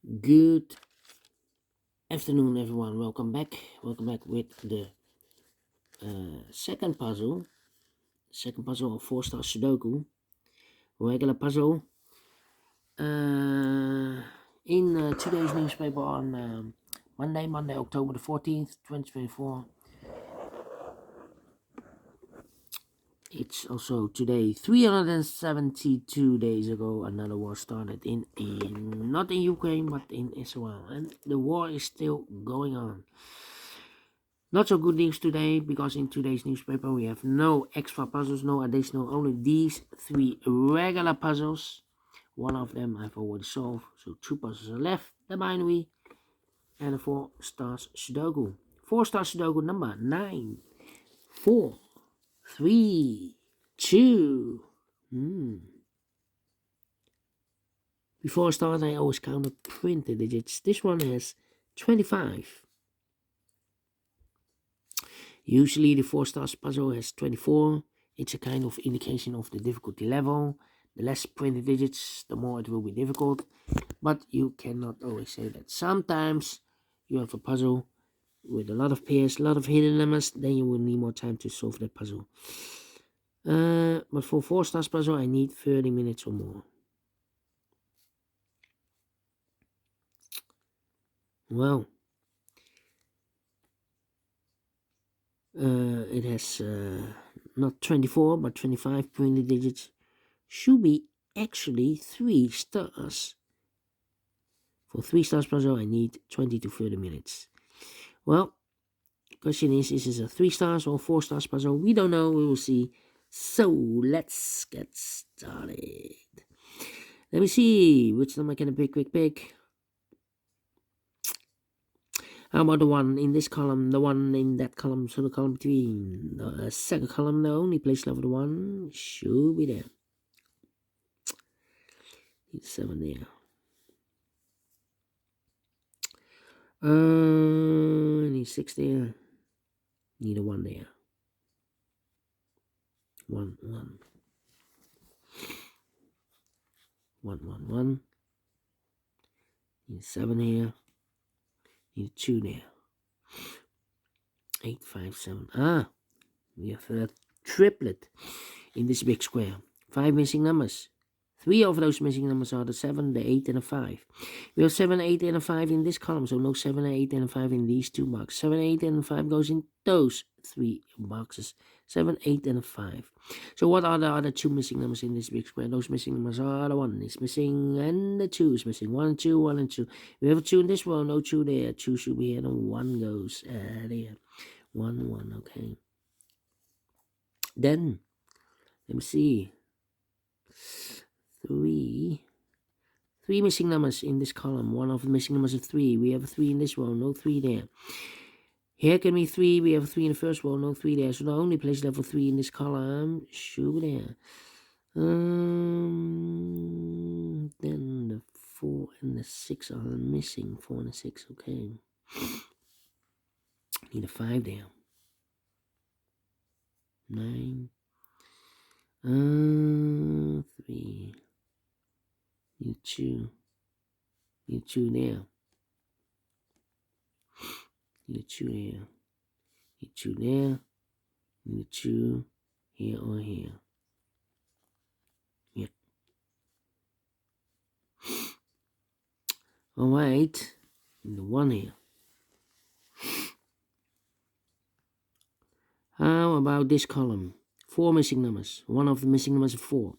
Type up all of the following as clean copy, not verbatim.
Good afternoon, everyone. Welcome back. Welcome back with the second puzzle. Second puzzle of Four Stars Sudoku. Regular puzzle. In today's newspaper on Monday, October the 14th, 2024. It's also today, 372 days ago, another war started not in Ukraine, but in Israel. And the war is still going on. Not so good news today, because in today's newspaper we have no extra puzzles, no additional, only these three regular puzzles. One of them I've already solved, so two puzzles are left: the binary and the Four Stars Sudoku. Four Stars Sudoku number 9, 4, 3, 2. Before I start, I always count the printed digits. This one has 25. Usually the 4 stars puzzle has 24. It's a kind of indication of the difficulty level. The less printed digits, the more it will be difficult. But you cannot always say that. Sometimes you have a puzzle with a lot of pairs, a lot of hidden numbers, then you will need more time to solve that puzzle. But for 4 stars puzzle, I need 30 minutes or more. Well, it has not 24 but 25 printed digits. Should be actually 3 stars. For 3 stars puzzle, I need 20 to 30 minutes. Well, the question is this a 3 stars or 4 stars puzzle? We don't know, we will see. So let's get started. Let me see which number can I pick. How about the one in this column, the one in that column, so the column between? The second column, the only place left of the one should be there. Need 7 there. Need 6 there. Need a 1 there. 1, 1. 1, 1, 1. Need 7 here. Need 2 there. 8, 5, 7. We have a triplet in this big square. 5 missing numbers. 3 of those missing numbers are the 7, the 8, and the 5. We have 7, 8, and a 5 in this column, so no 7, 8, and a 5 in these 2 boxes. 7, 8, and a 5 goes in those 3 boxes. 7, 8, and a 5. So what are the other 2 missing numbers in this big square? Those missing numbers are the 1 is missing and the 2 is missing. 1 and 2, 1 and 2. We have a 2 in this row, no 2 there. 2 should be here, and 1 goes there. 1, 1, okay. Then, let me see. 3 missing numbers in this column. One of the missing numbers is 3. We have a 3 in this row, no 3 there. Here can be 3. We have a 3 in the first row, no 3 there. So the only place left for 3 in this column should be there. Then the 4 and the 6 are missing. 4 and the 6, okay. Need a 5 there. 9. 3. Need 2. Need 2 there. Need 2 here. Need 2 there. Need 2 here or here. Yep. Alright. Need the 1 here. How about this column? 4 missing numbers. One of the missing numbers is 4.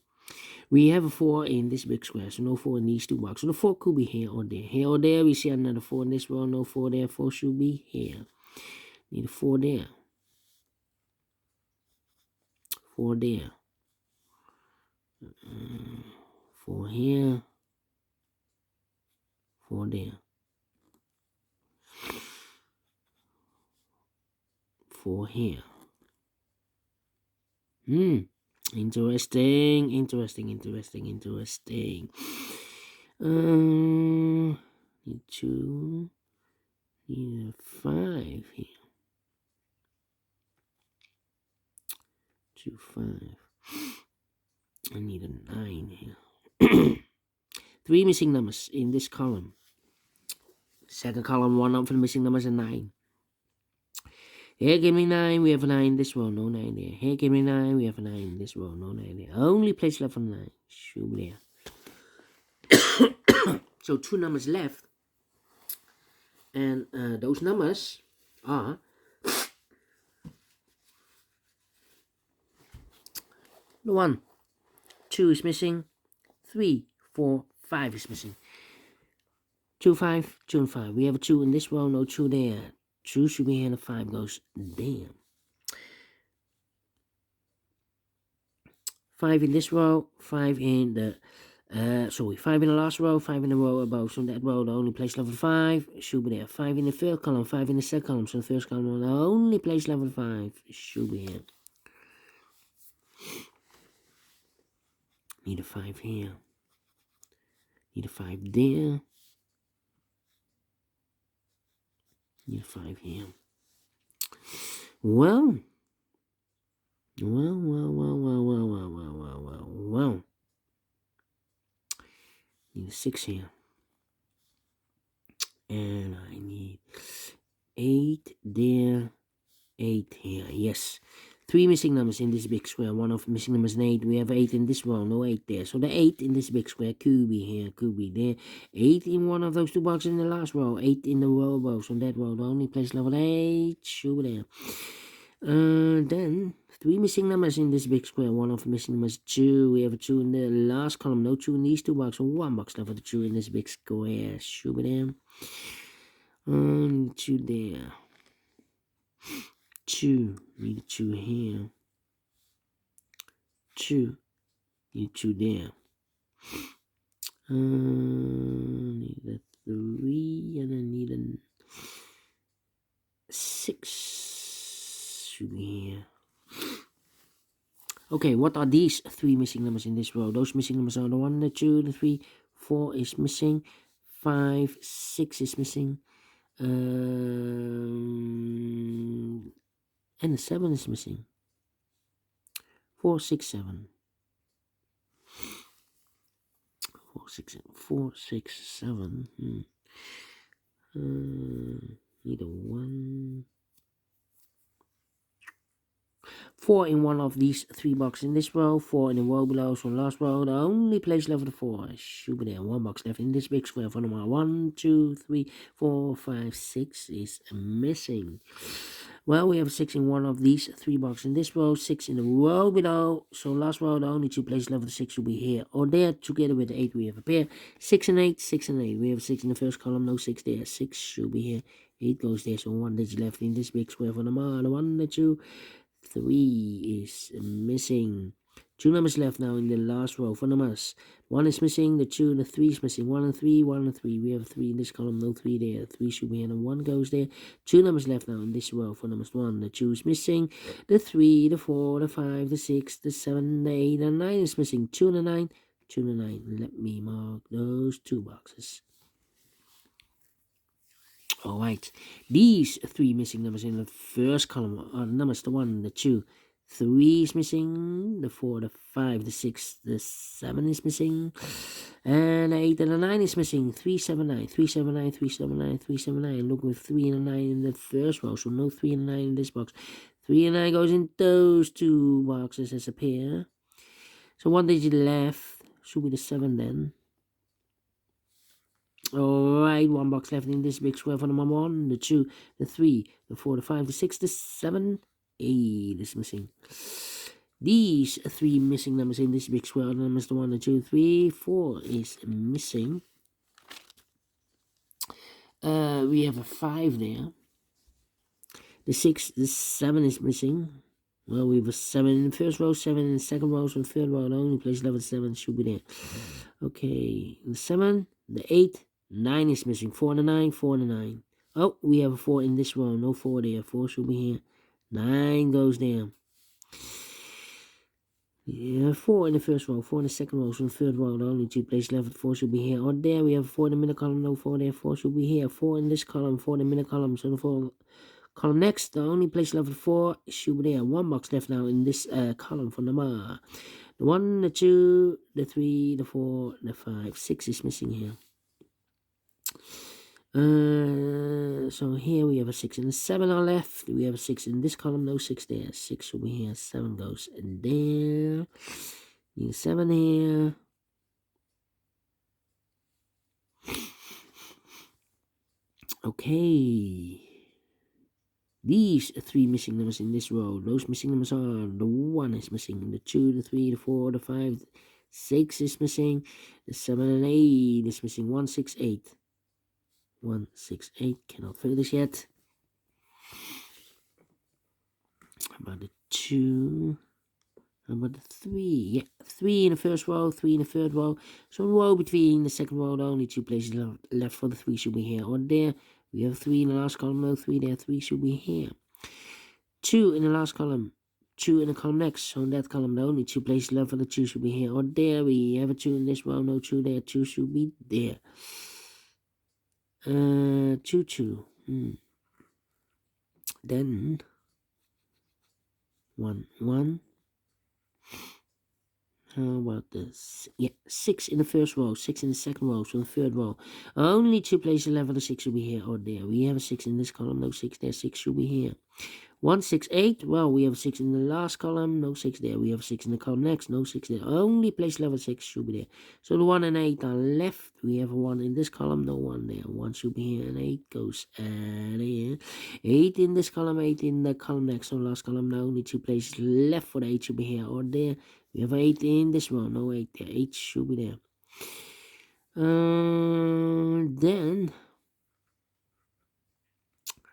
We have a 4 in this big square, so no 4 in these 2 boxes. So the 4 could be here or there. Here or there, we see another 4 in this row, no 4 there. 4 should be here. Need a 4 there. 4 there. 4 here. 4 there. 4 here. Interesting. Need 2. Need a 5 here. 2, 5. I need a 9 here. 3 missing numbers in this column. Second column, one of the missing numbers is 9. Here, give me 9, we have a 9 in this row, no 9 there. Here, give me 9, we have a 9 in this row, no 9 there. Only place left for 9, should be there. So 2 numbers left, and those numbers are the 1, 2 is missing, 3, 4, 5 is missing. 2, 5, 2 and 5. We have a 2 in this row, no 2 there. 2 should be here, and the 5 goes there. 5 in this row, 5 in the 5 in the last row, 5 in the row above. So that row, the only place level 5 should be there. 5 in the third column, 5 in the second column. So the first column, the only place level 5 should be here. Need a 5 here. Need a 5 there. Need a 5 here. Well. Need a 6 here. And I need 8 there, 8 here. Yes. 3 missing numbers in this big square. One of the missing numbers is 8. We have 8 in this row, no 8 there. So the 8 in this big square could be here, could be there. 8 in one of those 2 boxes in the last row. 8 in the row above. So that row, the only place level 8 should be there. Then 3 missing numbers in this big square. One of the missing numbers is 2. We have a 2 in the last column. No 2 in these 2 boxes. So 1 box left for the 2 in this big square. Should be there. 2 there. 2. Need a 2 here. 2. Need 2 there. Need a 3 and I need a 6. Should be here. Okay, what are these 3 missing numbers in this row? Those missing numbers are the 1, the 2, the 3, 4 is missing, 5, 6 is missing, and the 7 is missing. 4, 6, 7. 4, 6, 7. 4, 6, 7. Need a 1. 4 in one of these 3 boxes in this row, 4 in the row below, so last row, the only place left for the 4 should be there. 1 box left in this big square for number 1, 2, 3, 4, 5, 6 is missing. Well, we have 6 in one of these 3 boxes in this row, 6 in the row below, so last row, the only 2 places left for the 6 should be here or there. Together with the 8, we have a pair. 6 and 8, 6 and 8. We have 6 in the first column, no 6 there. 6 should be here. 8 goes there, so 1 digit left in this big square for number 1, the 2, 3 is missing. 2 numbers left now in the last row for numbers. 1 is missing, the 2 and the 3 is missing. 1 and 3, 1 and 3. We have 3 in this column, no 3 there. 3 should be here, and 1 goes there. 2 numbers left now in this row for numbers. 1, the 2 is missing. The 3, the 4, the 5, the 6, the 7, the 8, and 9 is missing. 2 and the 9, 2 and the 9. Let me mark those 2 boxes. Alright, these 3 missing numbers in the first column are the numbers, the 1, the 2, 3 is missing, the 4, the 5, the 6, the 7 is missing, and the 8 and the 9 is missing. 3, 7, 9, 3, 7, 9, 3, 7, 9, 3, 7, 9. Look with 3 and a 9 in the first row, so no 3 and 9 in this box. 3 and 9 goes in those 2 boxes as a pair. So 1 digit left, should be the 7 then. Alright, 1 box left in this big square for number 1, the 2, the 3, the 4, the 5, the 6, the 7, 8 is missing. These 3 missing numbers in this big square are the numbers, the 1, the 2, 3, 4 is missing. We have a 5 there. The 6, the 7 is missing. Well, we have a 7 in the first row, 7 in the second row, so the third row, the only place level 7 should be there. Okay, the 7, the 8, 9 is missing. 4 and the 9, 4 and the 9. Oh, we have a 4 in this row. No 4 there. 4 should be here. 9 goes there. Yeah, 4 in the first row, 4 in the second row, so the third row, the only 2 places left. 4 should be here or there. We have 4 in the middle column. No 4 there. 4 should be here. 4 in this column, 4 in the middle column, so the 4 column next. The only place left for 4 should be there. 1 box left now in this column for number. The 1, the 2, the 3, the 4, the 5, 6 is missing here. So here we have a 6 and a 7 on left. We have a 6 in this column, no 6 there. 6 over here, 7 goes in there. Need 7 here. Okay. These are 3 missing numbers in this row. Those missing numbers are the 1 is missing, the 2, the 3, the 4, the 5, 6 is missing, the 7 and 8 is missing. 1, 6, 8. 1, 6, 8. Cannot fill this yet. How about the 2? How about the 3? Yeah, 3 in the first row, 3 in the third row. So in the row between the second row, the only 2 places left for the 3 should be here or there. We have 3 in the last column, no 3 there, 3 should be here. 2 in the last column, 2 in the column next. So in that column, the only 2 places left for the 2 should be here or there. We have a 2 in this row, no 2 there, 2 should be there. 2, 2. Then 1, 1. How about this? Yeah, 6 in the first row, 6 in the second row, so the third row. Only 2 places left for the 6 should be here or there. We have a 6 in this column, no 6 there, 6 should be here. 1, 6, 8. Well, we have a 6 in the last column, no 6 there. We have a 6 in the column next, no 6 there. Only place level 6 should be there. So the 1 and 8 are left. We have a 1 in this column, no 1 there. 1 should be here, and 8 goes here. 8 in this column, 8 in the column next. So the last column, the only 2 places left for the 8 should be here or there. We have 8 in this one, no 8 there. 8 should be there. Then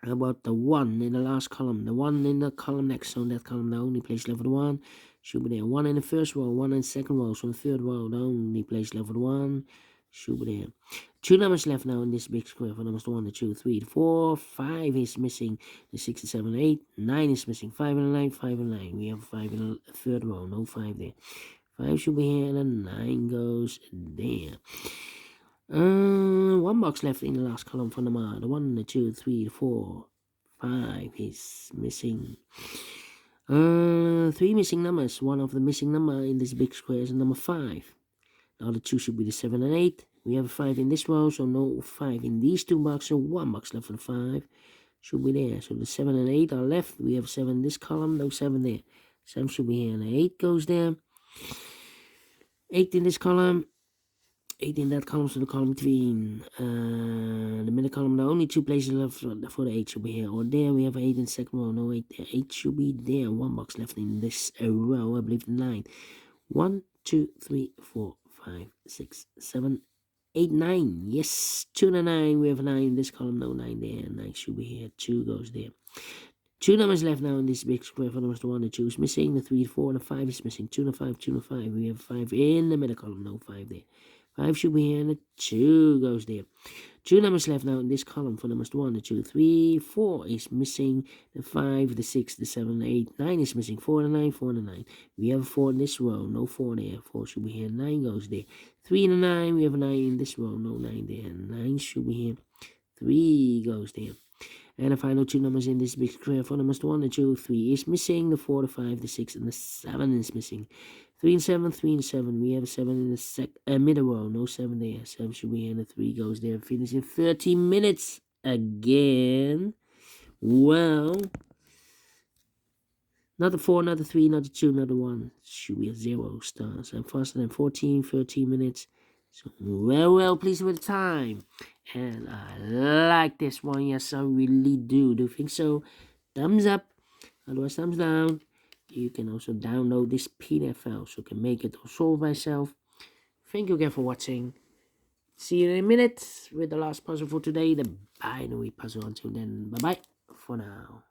how about the 1 in the last column? The 1 in the column next. So in that column, the only place left for the 1 should be there. 1 in the first row, 1 in the second row. So in the third row, the only place left for the 1 should be there. 2 numbers left now in this big square. For numbers 1, 2, 3, 4. 5 is missing. The 6, 7, 8. 9 is missing. 5 and 9, 5 and 9. We have 5 in the third row, no 5 there. 5 should be here, and then 9 goes there. 1 box left in the last column for number. The 1, the 2, 3, 4, 5 is missing. 3 missing numbers. One of the missing number in this big square is number 5. The other 2 should be the 7 and 8. We have a 5 in this row, so no 5 in these 2 boxes. So 1 box left for the 5 should be there. So the 7 and 8 are left. We have 7 in this column, no 7 there. 7 should be here, and the 8 goes there. 8 in this column. 8 in that column, so the column between the middle column, the only 2 places left for the 8 should be here or there. We have 8 in the second row, no 8 there. 8 should be there. 1 box left in this row, I believe 9. 1, 2, 3, 4, 5, 6, 7, 8, 9. Yes, 2 and 9. We have 9 in this column, no 9 there. 9 should be here. 2 goes there. 2 numbers left now in this big square. For numbers 1 and 2 is missing. The 3, 4, and the 5 is missing. 2 and 5, 2 and 5. We have 5 in the middle column, no 5 there. 5 should be here, and the 2 goes there. 2 numbers left now in this column. For numbers 1, the 2, 3, 4 is missing. The 5, the 6, the 7, 8, 9 is missing. 4 and 9, 4 and 9. We have a 4 in this row, no 4 there. 4 should be here, 9 goes there. 3 and a 9, we have a 9 in this row, no 9 there. 9 should be here, 3 goes there. And the final 2 numbers in this big square. For numbers 1 and 2, 3 is missing. The 4, the 5, the 6, and the 7 is missing. 3 and 7, 3 and 7. We have a 7 in the middle row. No 7 there. 7 should be here, and the 3 goes there. Finish in 30 minutes again. Well, not the 4, not the 3, not the 2, not the 1. Should be a 0 stars. I'm faster than 13 minutes. So, well, pleased with the time. And I like this one. Yes, I really do. Do you think so? Thumbs up. Otherwise, thumbs down. You can also download this PDF file so you can make it or solve myself. Thank you again for watching. See you in a minute with the last puzzle for today, the binary puzzle. Until then, bye-bye for now.